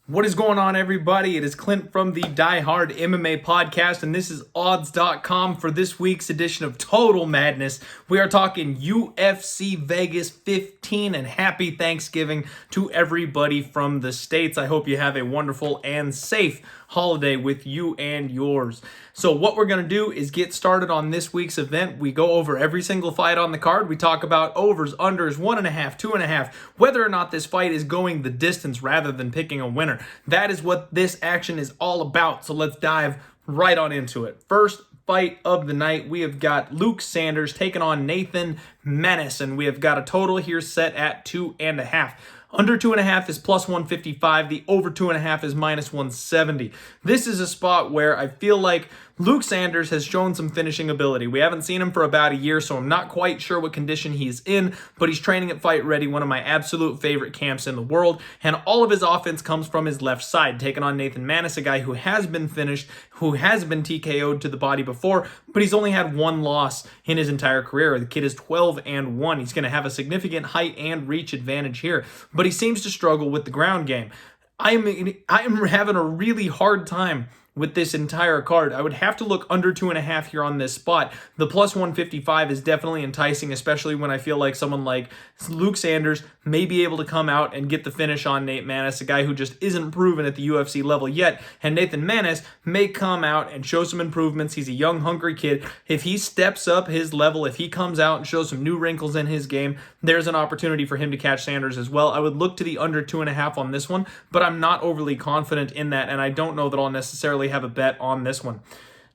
What is going on, everybody? It is Clint from the Die Hard MMA podcast, and this is odds.com for this week's edition of Total Madness. We are talking UFC Vegas 15, and happy Thanksgiving to everybody from the States. I hope you have a wonderful and safe holiday with you and yours. So what we're going to do is get started on this week's event. We go over every single fight on the card. We talk about overs, unders, 1.5, 2.5, whether or not this fight is going the distance rather than picking a winner. That is what this action is all about. So let's dive right on into it. First fight of the night, we have got Luke Sanders taking on Nathan Maness, and we have got a total here set at 2.5. Under 2.5 is plus 155. The over 2.5 is minus 170. This is a spot where I feel like Luke Sanders has shown some finishing ability. We haven't seen him for about a year, so I'm not quite sure what condition he's in, but he's training at Fight Ready, one of my absolute favorite camps in the world, and all of his offense comes from his left side, taking on Nathan Maness, a guy who has been finished, who has been TKO'd to the body before, but he's only had one loss in his entire career. The kid is 12-1. He's going to have a significant height and reach advantage here, but he seems to struggle with the ground game. I am having a really hard time with this entire card. I would have to look under 2.5 here on this spot. The plus 155 is definitely enticing, especially when I feel like someone like Luke Sanders may be able to come out and get the finish on Nate Maness, a guy who just isn't proven at the UFC level yet. And Nathan Maness may come out and show some improvements. He's a young, hungry kid. If he steps up his level, if he comes out and shows some new wrinkles in his game, there's an opportunity for him to catch Sanders as well. I would look to the under 2.5 on this one, but I'm not overly confident in that, and I don't know that I'll necessarily have a bet on this one.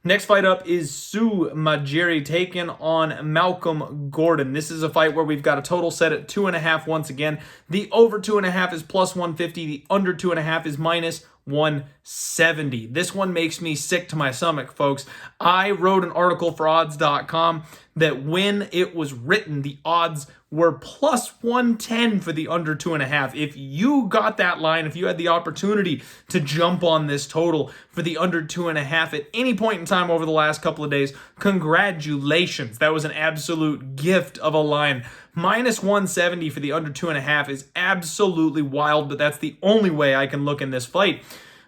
Next fight up is Zhumagulov taking on Malcolm Gordon. This is a fight where we've got a total set at 2.5 once again. The over 2.5 is plus 150. The under 2.5 is minus 170. This one makes me sick to my stomach, folks. I wrote an article for odds.com that when it was written, the odds were plus 110 for the under 2.5. If you got that line, if you had the opportunity to jump on this total for the under 2.5 at any point in time over the last couple of days, congratulations. That was an absolute gift of a line. Minus 170 for the under 2.5 is absolutely wild, but that's the only way I can look in this fight.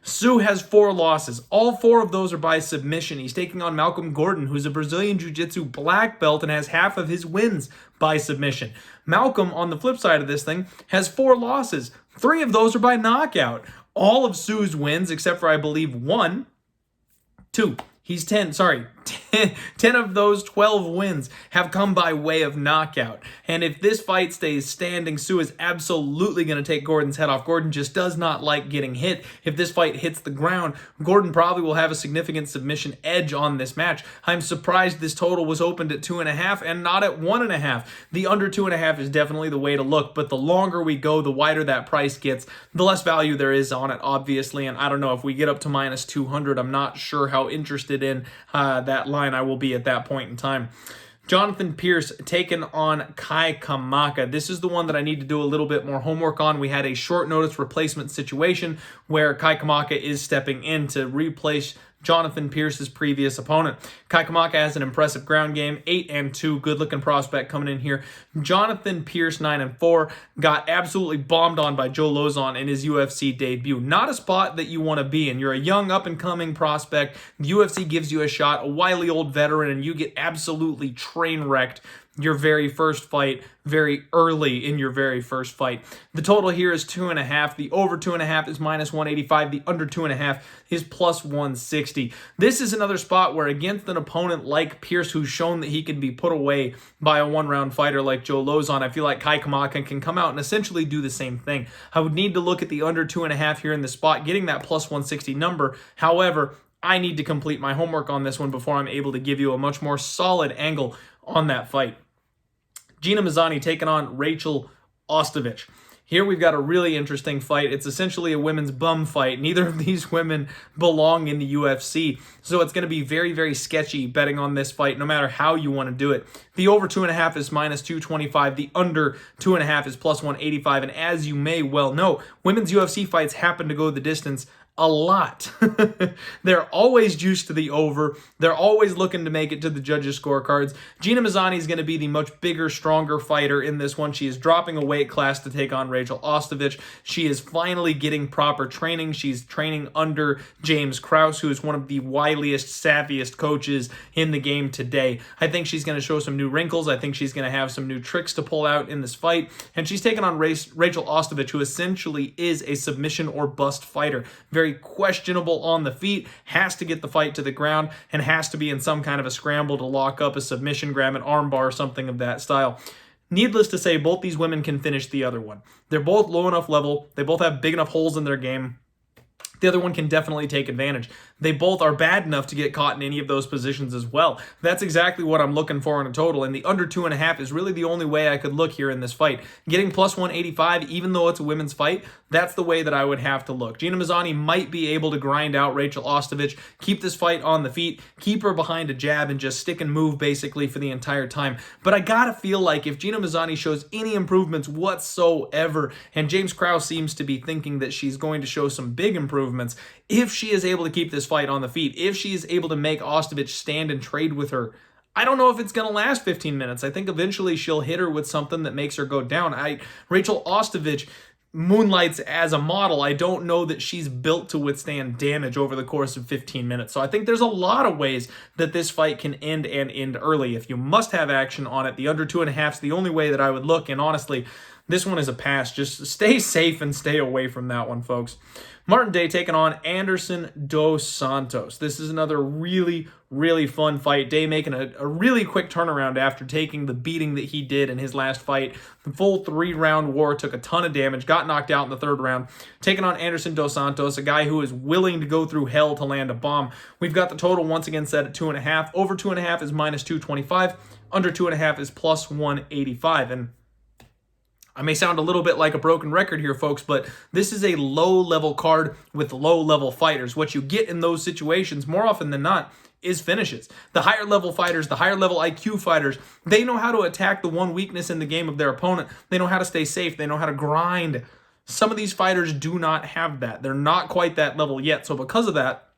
Sue has 4 losses. All 4 of those are by submission. He's taking on Malcolm Gordon, who's a Brazilian Jiu-Jitsu black belt and has half of his wins by submission. Malcolm, on the flip side of this thing, has 4 losses. 3 of those are by knockout. All of Sue's wins, except for, I believe, 10 of those 12 wins have come by way of knockout. And if this fight stays standing, Sue is absolutely going to take Gordon's head off. Gordon just does not like getting hit. If this fight hits the ground, Gordon probably will have a significant submission edge on this match. I'm surprised this total was opened at 2.5 and not at 1.5. The under 2.5 is definitely the way to look, but the longer we go, the wider that price gets, the less value there is on it, obviously. And I don't know, if we get up to minus 200, I'm not sure how interested in that line I will be at that point in time. Jonathan Pearce taking on Kamaka. This is the one that I need to do a little bit more homework on. We had a short notice replacement situation where Kamaka is stepping in to replace Jonathan Pearce's previous opponent. Kamaka has an impressive ground game, 8-2, good-looking prospect coming in here. Jonathan Pearce, 9-4, got absolutely bombed on by Joe Lozon in his UFC debut. Not a spot that you want to be in. You're a young, up-and-coming prospect. The UFC gives you a shot, a wily old veteran, and you get absolutely train-wrecked your very first fight, very early in your very first fight. The total here is 2.5. The over 2.5 is minus 185. The under 2.5 is plus 160. This is another spot where against an opponent like Pearce, who's shown that he can be put away by a one-round fighter like Joe Lozon, I feel like Kamaka can come out and essentially do the same thing. I would need to look at the under 2.5 here in the spot, getting that plus 160 number. However, I need to complete my homework on this one before I'm able to give you a much more solid angle on that fight. Gina Mazany taking on Rachael Ostovich. Here we've got a really interesting fight. It's essentially a women's bum fight. Neither of these women belong in the UFC, so it's going to be very, very sketchy betting on this fight, no matter how you want to do it. The over 2.5 is minus 225. The under 2.5 is plus 185. And as you may well know, women's UFC fights happen to go the distance a lot. They're always juiced to the over. They're always looking to make it to the judges' scorecards. Gina Mazany is going to be the much bigger, stronger fighter in this one. She is dropping a weight class to take on Rachael Ostovich. She is finally getting proper training. She's training under James Krause, who is one of the wiliest, savviest coaches in the game today. I think she's going to show some new wrinkles. I think she's going to have some new tricks to pull out in this fight. And she's taking on Rachael Ostovich, who essentially is a submission or bust fighter. Very questionable on the feet, has to get the fight to the ground, and has to be in some kind of a scramble to lock up a submission, grab an armbar, something of that style. Needless to say, both these women can finish the other one. They're both low enough level. They both have big enough holes in their game. The other one can definitely take advantage. They both are bad enough to get caught in any of those positions as well. That's exactly what I'm looking for in a total, and the under 2.5 is really the only way I could look here in this fight. Getting plus 185, even though it's a women's fight, that's the way that I would have to look. Gina Mazany might be able to grind out Rachael Ostovich, keep this fight on the feet, keep her behind a jab, and just stick and move basically for the entire time. But I gotta feel like if Gina Mazany shows any improvements whatsoever, and James Krause seems to be thinking that she's going to show some big improvements, if she is able to keep this fight on the feet, if she is able to make Ostovich stand and trade with her, I don't know if it's going to last 15 minutes. I think eventually she'll hit her with something that makes her go down. Rachael Ostovich moonlights as a model. I don't know that she's built to withstand damage over the course of 15 minutes. So I think there's a lot of ways that this fight can end and end early. If you must have action on it, the under 2.5 is the only way that I would look. And honestly, this one is a pass. Just stay safe and stay away from that one, folks. Martin Day taking on Anderson dos Santos. This is another really, really fun fight. Day making a really quick turnaround after taking the beating that he did in his last fight. The full 3-round war, took a ton of damage, got knocked out in the 3rd round. Taking on Anderson dos Santos, a guy who is willing to go through hell to land a bomb. We've got the total once again set at 2.5. Over 2.5 is minus 225. Under 2.5 is plus 185. And I may sound a little bit like a broken record here, folks, but this is a low-level card with low-level fighters. What you get in those situations, more often than not, is finishes. The higher-level fighters, the higher-level IQ fighters, they know how to attack the one weakness in the game of their opponent. They know how to stay safe. They know how to grind. Some of these fighters do not have that. They're not quite that level yet. So because of that,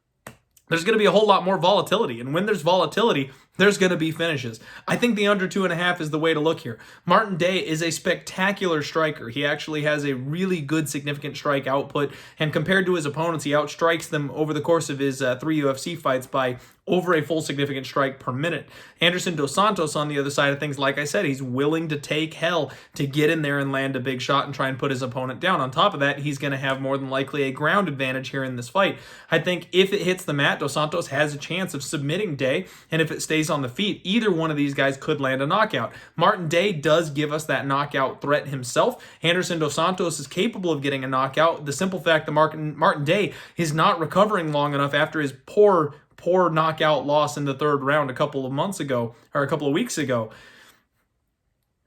there's going to be a whole lot more volatility. And when there's volatility, there's going to be finishes. I think the under 2.5 is the way to look here. Martin Day is a spectacular striker. He actually has a really good, significant strike output. And compared to his opponents, he outstrikes them over the course of his 3 UFC fights by over a full significant strike per minute. Anderson dos Santos, on the other side of things, like I said, he's willing to take hell to get in there and land a big shot and try and put his opponent down. On top of that, he's going to have more than likely a ground advantage here in this fight. I think if it hits the mat, dos Santos has a chance of submitting Day, and if it stays on the feet, either one of these guys could land a knockout. Martin Day does give us that knockout threat himself. Anderson dos Santos is capable of getting a knockout. The simple fact that Martin Day is not recovering long enough after his poor knockout loss in the 3rd round a couple of weeks ago.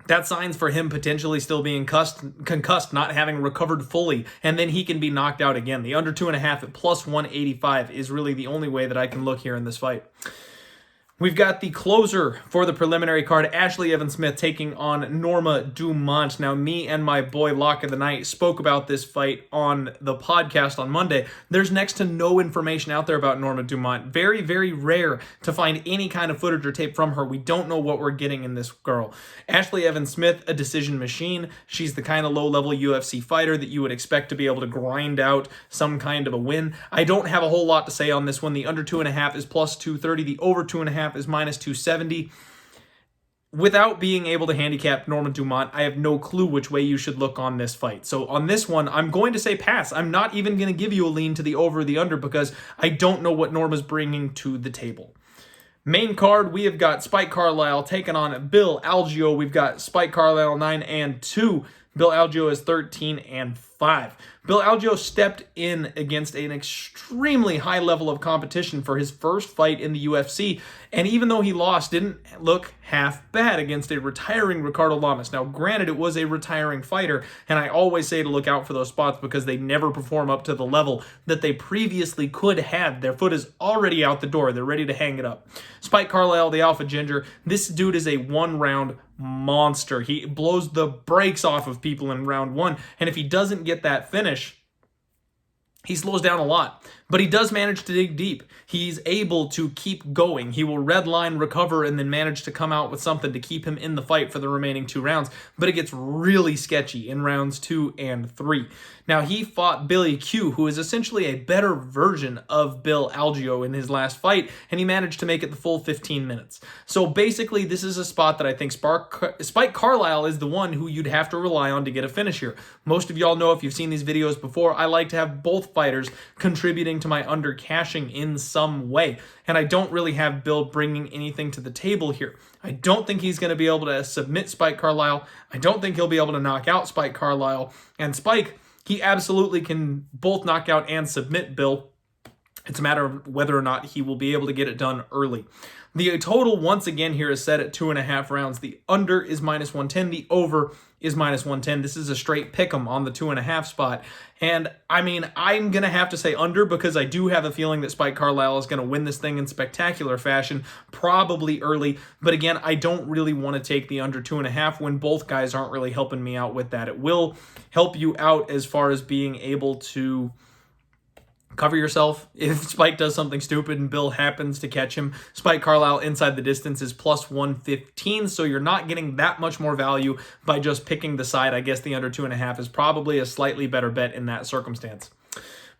That signs for him potentially still being concussed, not having recovered fully, and then he can be knocked out again. The under 2.5 at plus 185 is really the only way that I can look here in this fight. We've got the closer for the preliminary card, Ashlee Evans-Smith taking on Norma Dumont. Now, me and my boy Lock of the Night spoke about this fight on the podcast on Monday. There's next to no information out there about Norma Dumont. Very, very rare to find any kind of footage or tape from her. We don't know what we're getting in this girl. Ashlee Evans-Smith, a decision machine. She's the kind of low-level UFC fighter that you would expect to be able to grind out some kind of a win. I don't have a whole lot to say on this one. The under 2.5 is plus 230. The over 2.5 is minus 270. Without being able to handicap Norma Dumont, I have no clue which way you should look on this fight. So on this one, I'm going to say pass. I'm not even going to give you a lean to the over or the under because I don't know what Norma's bringing to the table. Main card, we have got Spike Carlyle taking on Bill Algeo. We've got Spike Carlyle 9-2. Bill Algeo is 13-5. Bill Algeo stepped in against an extremely high level of competition for his first fight in the UFC, and even though he lost, didn't look half bad against a retiring Ricardo Lamas. Now, granted, it was a retiring fighter, and I always say to look out for those spots because they never perform up to the level that they previously could have. Their foot is already out the door. They're ready to hang it up. Spike Carlyle, the Alpha Ginger, this dude is a one-round monster. He blows the brakes off of people in round 1, and if he doesn't get that finish, He slows down a lot, but he does manage to dig deep. He's able to keep going. He will redline, recover, and then manage to come out with something to keep him in the fight for the remaining 2 rounds. But it gets really sketchy in rounds 2 and 3. Now, he fought Billy Q, who is essentially a better version of Bill Algeo in his last fight, and he managed to make it the full 15 minutes. So basically, this is a spot that I think Spike Carlyle is the one who you'd have to rely on to get a finish here. Most of y'all know, if you've seen these videos before, I like to have both fighters contributing to my under cashing in some way. And I don't really have Bill bringing anything to the table here. I don't think he's going to be able to submit Spike Carlyle. I don't think he'll be able to knock out Spike Carlyle. And Spike, he absolutely can both knock out and submit Bill. It's a matter of whether or not he will be able to get it done early. The total, once again, here is set at 2.5 rounds. The under is -110. The over is -110. This is a straight pick 'em on the 2.5 spot. And I mean, I'm going to have to say under because I do have a feeling that Spike Carlyle is going to win this thing in spectacular fashion, probably early. But again, I don't really want to take the under 2.5 when both guys aren't really helping me out with that. It will help you out as far as being able to cover yourself if Spike does something stupid and Bill happens to catch him. Spike Carlyle inside the distance is +115, so you're not getting that much more value by just picking the side. I guess the under 2.5 is probably a slightly better bet in that circumstance.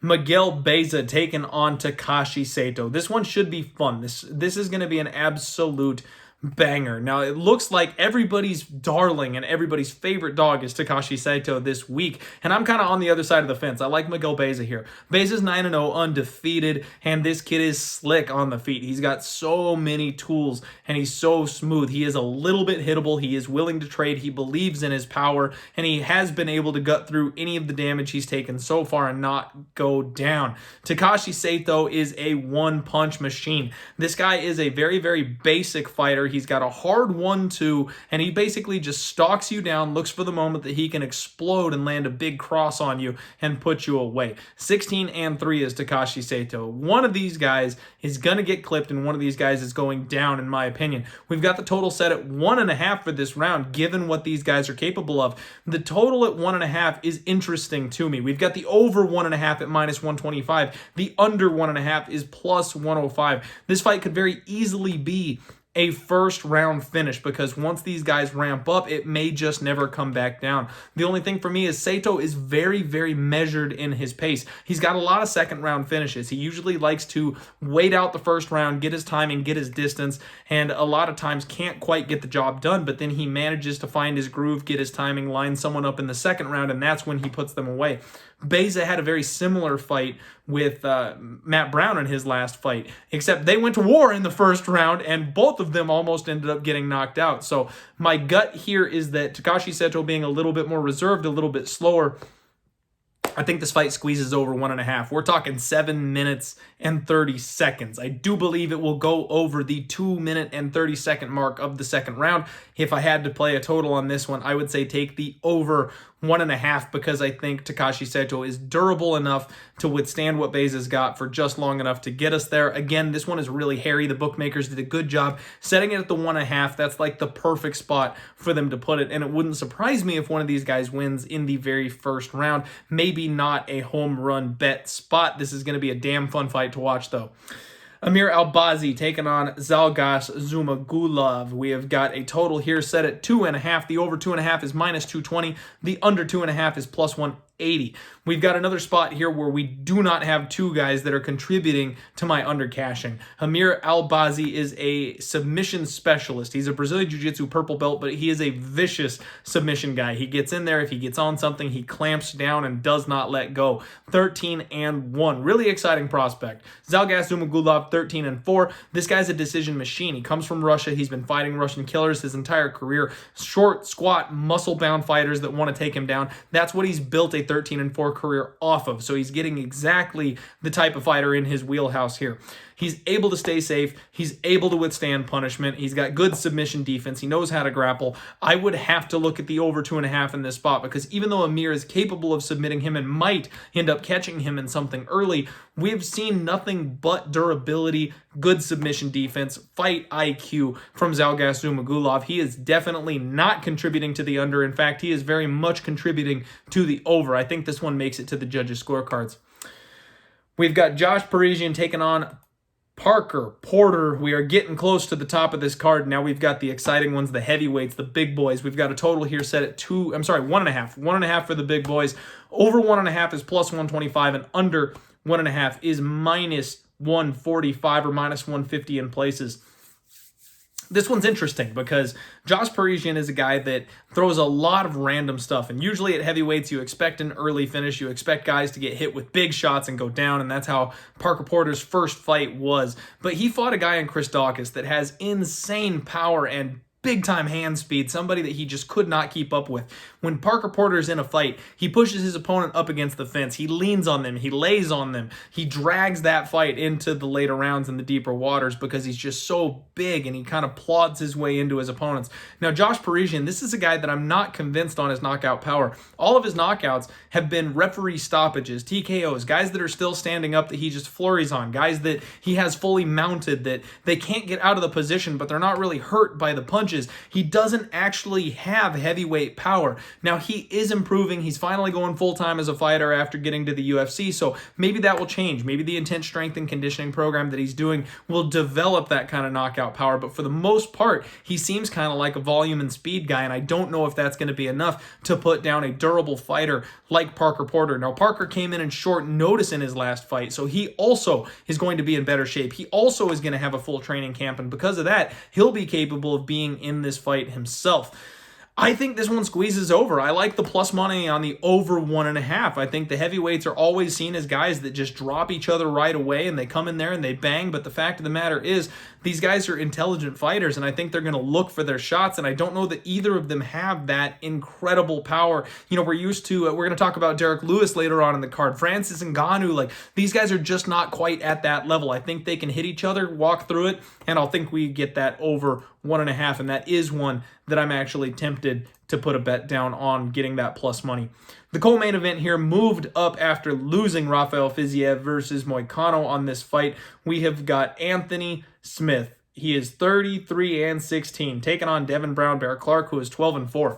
Miguel Baeza taking on Takashi Sato. This one should be fun. This is going to be an absolute banger. Now, it looks like everybody's darling and everybody's favorite dog is Takashi Sato this week, and I'm kind of on the other side of the fence. I like Miguel Baeza here. Baeza's 9-0 undefeated, and this kid is slick on the feet. He's got so many tools, and he's so smooth. He is a little bit hittable. He is willing to trade. He believes in his power, and he has been able to gut through any of the damage he's taken so far and not go down. Takashi Sato is a one-punch machine. This guy is a very, very basic fighter. He's got a hard 1-2, and he basically just stalks you down, looks for the moment that he can explode and land a big cross on you and put you away. 16-3 is Takashi Sato. One of these guys is going to get clipped, and one of these guys is going down, in my opinion. We've got the total set at 1.5 for this round, given what these guys are capable of. The total at 1.5 is interesting to me. We've got the over 1.5 at -125. The under 1.5 is +105. This fight could very easily be a first round finish because once these guys ramp up, it may just never come back down. The only thing for me is Sato is very, very measured in his pace. He's got a lot of second round finishes. He usually likes to wait out the first round, get his timing, get his distance, and a lot of times can't quite get the job done, but then he manages to find his groove, get his timing, line someone up in the second round, and that's when he puts them away. Baeza had a very similar fight with Matt Brown in his last fight, except they went to war in the first round, and both of them almost ended up getting knocked out. So my gut here is that Takashi Sato being a little bit more reserved, a little bit slower, I think this fight squeezes over 1.5. We're talking 7 minutes and 30 seconds. I do believe it will go over the 2-minute and 30-second mark of the second round. If I had to play a total on this one, I would say take the over 1.5 because I think Takashi Sato is durable enough to withstand what Baeza's got for just long enough to get us there. Again, this one is really hairy. The bookmakers did a good job setting it at the 1.5. That's like the perfect spot for them to put it, and it wouldn't surprise me if one of these guys wins in the very first round. Maybe not a home run bet spot. This is going to be a damn fun fight to watch, though. Amir Albazi taking on Zhalgas Zhumagulov. We have got a total here set at 2.5. The over 2.5 is -220. The under 2.5 is +180. We've got another spot here where we do not have two guys that are contributing to my under cashing. Amir Albazi is a submission specialist. He's a Brazilian Jiu-Jitsu purple belt, but he is a vicious submission guy. He gets in there. If he gets on something, he clamps down and does not let go. 13-1. Really exciting prospect. Zhalgas Zhumagulov, 13-4. This guy's a decision machine. He comes from Russia. He's been fighting Russian killers his entire career. Short, squat, muscle-bound fighters that want to take him down. That's what he's built a 13-4 career off of. So he's getting exactly the type of fighter in his wheelhouse here. He's able to stay safe. He's able to withstand punishment. He's got good submission defense. He knows how to grapple. I would have to look at the over 2.5 in this spot because even though Amir is capable of submitting him and might end up catching him in something early, we've seen nothing but durability, good submission defense, fight IQ from Zhalgas Zhumagulov. He is definitely not contributing to the under. In fact, he is very much contributing to the over. I think this one makes it to the judges' scorecards. We've got Josh Parisian taking on Parker Porter. We are getting close to the top of this card. Now we've got the exciting ones, the heavyweights, the big boys. We've got a total here set at 1.5. 1.5 for the big boys. Over 1.5 is plus 125, and under 1.5 is minus 145 or minus 150 in places. This one's interesting because Josh Parisian is a guy that throws a lot of random stuff. And usually at heavyweights, you expect an early finish. You expect guys to get hit with big shots and go down. And that's how Parker Porter's first fight was. But he fought a guy in Chris Daukaus that has insane power and big-time hand speed, somebody that he just could not keep up with. When Parker Porter's in a fight, he pushes his opponent up against the fence. He leans on them. He lays on them. He drags that fight into the later rounds in the deeper waters because he's just so big and he kind of plods his way into his opponents. Now, Josh Parisian, this is a guy that I'm not convinced on his knockout power. All of his knockouts have been referee stoppages, TKOs, guys that are still standing up that he just flurries on, guys that he has fully mounted that they can't get out of the position, but they're not really hurt by the punch. He doesn't actually have heavyweight power. Now, he is improving. He's finally going full-time as a fighter after getting to the UFC, so maybe that will change. Maybe the intense strength and conditioning program that he's doing will develop that kind of knockout power, but for the most part, he seems kind of like a volume and speed guy, and I don't know if that's going to be enough to put down a durable fighter like Parker Porter. Now, Parker came in short notice in his last fight, so he also is going to be in better shape. He also is going to have a full training camp, and because of that, he'll be capable of being in this fight himself. I think this one squeezes over. I like the plus money on the over 1.5. I think the heavyweights are always seen as guys that just drop each other right away and they come in there and they bang. But the fact of the matter is these guys are intelligent fighters and I think they're going to look for their shots. And I don't know that either of them have that incredible power. You know, we're going to talk about Derrick Lewis later on in the card. Francis Ngannou, like these guys are just not quite at that level. I think they can hit each other, walk through it, and I'll think we get that over 1.5, and that is one that I'm actually tempted to put a bet down on getting that plus money. The co-main event here moved up after losing Rafael Fiziev versus Moicano on this fight. We have got Anthony Smith. He is 33-16, taking on Devin Brown Bear Clark, who is 12-4.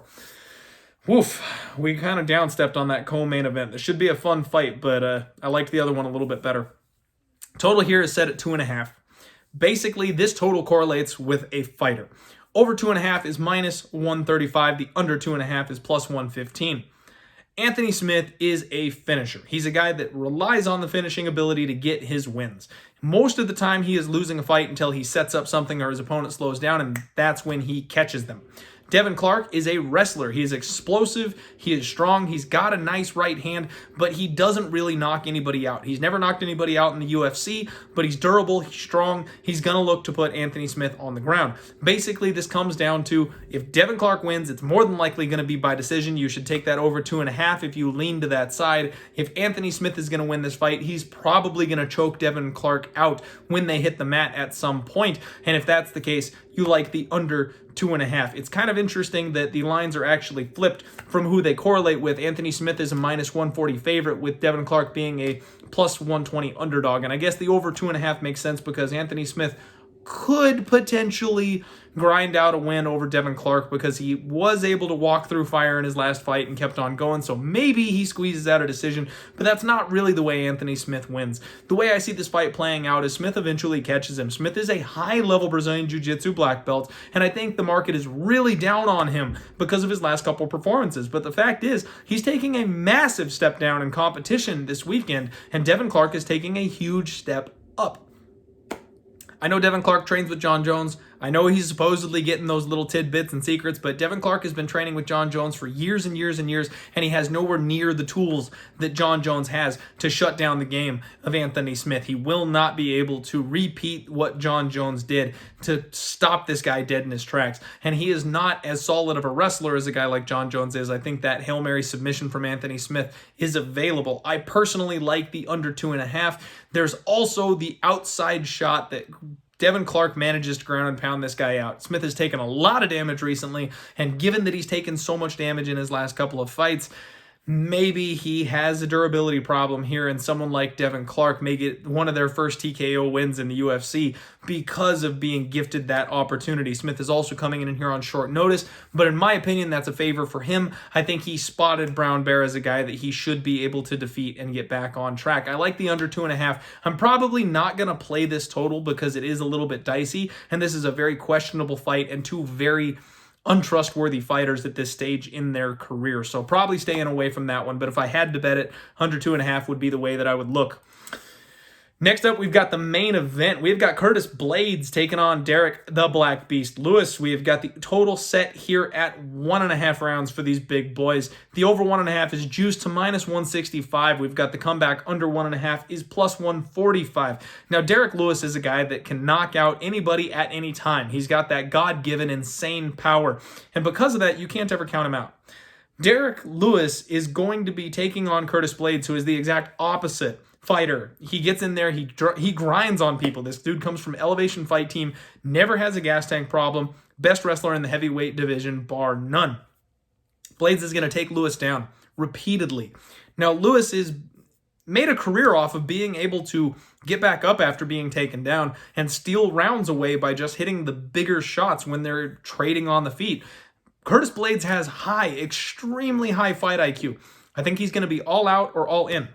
Woof, we kind of downstepped on that co-main event. This should be a fun fight, but I liked the other one a little bit better. Total here is set at 2.5. Basically, this total correlates with a fighter. Over 2.5 is minus 135. The under 2.5 is plus 115. Anthony Smith is a finisher. He's a guy that relies on the finishing ability to get his wins. Most of the time, he is losing a fight until he sets up something or his opponent slows down, and that's when he catches them. Devin Clark is a wrestler. He is explosive. He is strong. He's got a nice right hand, but he doesn't really knock anybody out. He's never knocked anybody out in the UFC, but he's durable. He's strong. He's going to look to put Anthony Smith on the ground. Basically, this comes down to if Devin Clark wins, it's more than likely going to be by decision. You should take that over 2.5 if you lean to that side. If Anthony Smith is going to win this fight, he's probably going to choke Devin Clark out when they hit the mat at some point. And if that's the case, you like the under 2.5. It's kind of interesting that the lines are actually flipped from who they correlate with. Anthony Smith is a minus 140 favorite with Devin Clark being a plus 120 underdog. And I guess the over 2.5 makes sense because Anthony Smith could potentially grind out a win over Devin Clark because he was able to walk through fire in his last fight and kept on going. So maybe he squeezes out a decision, but that's not really the way Anthony Smith wins. The way I see this fight playing out is Smith eventually catches him. Smith is a high-level Brazilian Jiu-Jitsu black belt, and I think the market is really down on him because of his last couple performances. But the fact is, he's taking a massive step down in competition this weekend, and Devin Clark is taking a huge step up. I know Devin Clark trains with Jon Jones. I know he's supposedly getting those little tidbits and secrets, but Devin Clark has been training with Jon Jones for years and years and years, and he has nowhere near the tools that Jon Jones has to shut down the game of Anthony Smith. He will not be able to repeat what Jon Jones did to stop this guy dead in his tracks, and he is not as solid of a wrestler as a guy like Jon Jones is. I think that Hail Mary submission from Anthony Smith is available. I personally like the under 2.5. There's also the outside shot that Devin Clark manages to ground and pound this guy out. Smith has taken a lot of damage recently, and given that he's taken so much damage in his last couple of fights, maybe he has a durability problem here, and someone like Devin Clark may get one of their first TKO wins in the UFC because of being gifted that opportunity. Smith is also coming in here on short notice, but in my opinion, that's a favor for him. I think he spotted Brown Bear as a guy that he should be able to defeat and get back on track. I like the under 2.5. I'm probably not going to play this total because it is a little bit dicey, and this is a very questionable fight and two very untrustworthy fighters at this stage in their career. So probably staying away from that one. But if I had to bet it, under 2.5 would be the way that I would look. Next up, we've got the main event. We've got Curtis Blaydes taking on Derrick the Black Beast Lewis. We have got the total set here at 1.5 rounds for these big boys. The over 1.5 is juiced to -165. We've got the comeback under 1.5 is +145. Now, Derrick Lewis is a guy that can knock out anybody at any time. He's got that God-given insane power. And because of that, you can't ever count him out. Derrick Lewis is going to be taking on Curtis Blaydes, who is the exact opposite fighter. He gets in there, he grinds on people. This dude comes from Elevation Fight Team, never has a gas tank problem, best wrestler in the heavyweight division, bar none. Blaydes is going to take Lewis down repeatedly. Now, Lewis is made a career off of being able to get back up after being taken down and steal rounds away by just hitting the bigger shots when they're trading on the feet. Curtis Blaydes has extremely high fight IQ. I think he's going to be all out or all in.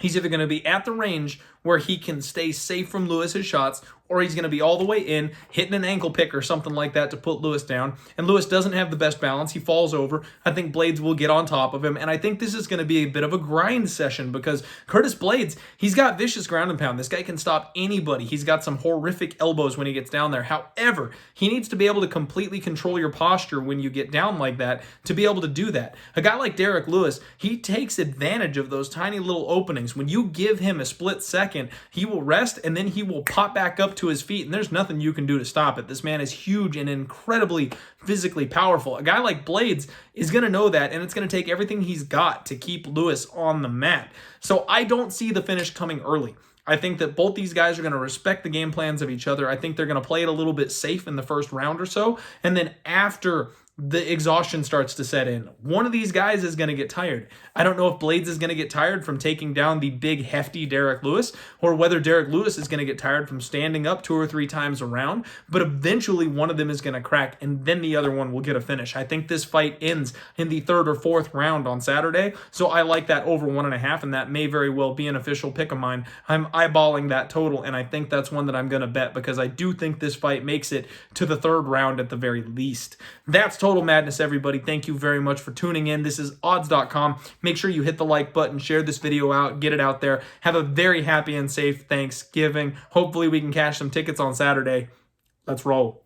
He's either going to be at the range where he can stay safe from Lewis's shots, or he's going to be all the way in, hitting an ankle pick or something like that to put Lewis down. And Lewis doesn't have the best balance. He falls over. I think Blaydes will get on top of him. And I think this is going to be a bit of a grind session because Curtis Blaydes, he's got vicious ground and pound. This guy can stop anybody. He's got some horrific elbows when he gets down there. However, he needs to be able to completely control your posture when you get down like that to be able to do that. A guy like Derrick Lewis, he takes advantage of those tiny little openings. When you give him a split second, he will rest and then he will pop back up to his feet, and there's nothing you can do to stop it. This man is huge and incredibly physically powerful. A guy like Blaydes is going to know that, and it's going to take everything he's got to keep Lewis on the mat. So I don't see the finish coming early. I think that both these guys are going to respect the game plans of each other. I think they're going to play it a little bit safe in the first round or so, and then after the exhaustion starts to set in, one of these guys is going to get tired. I don't know if Blaydes is going to get tired from taking down the big, hefty Derrick Lewis, or whether Derrick Lewis is going to get tired from standing up 2 or 3 times around, but eventually one of them is going to crack, and then the other one will get a finish. I think this fight ends in the 3rd or 4th round on Saturday, so I like that over 1.5, and that may very well be an official pick of mine. I'm eyeballing that total, and I think that's one that I'm going to bet because I do think this fight makes it to the 3rd round at the very least. That's Total Madness, everybody. Thank you very much for tuning in. This is odds.com. Make sure you hit the like button, share this video out, get it out there. Have a very happy and safe Thanksgiving. Hopefully we can cash some tickets on Saturday. Let's roll.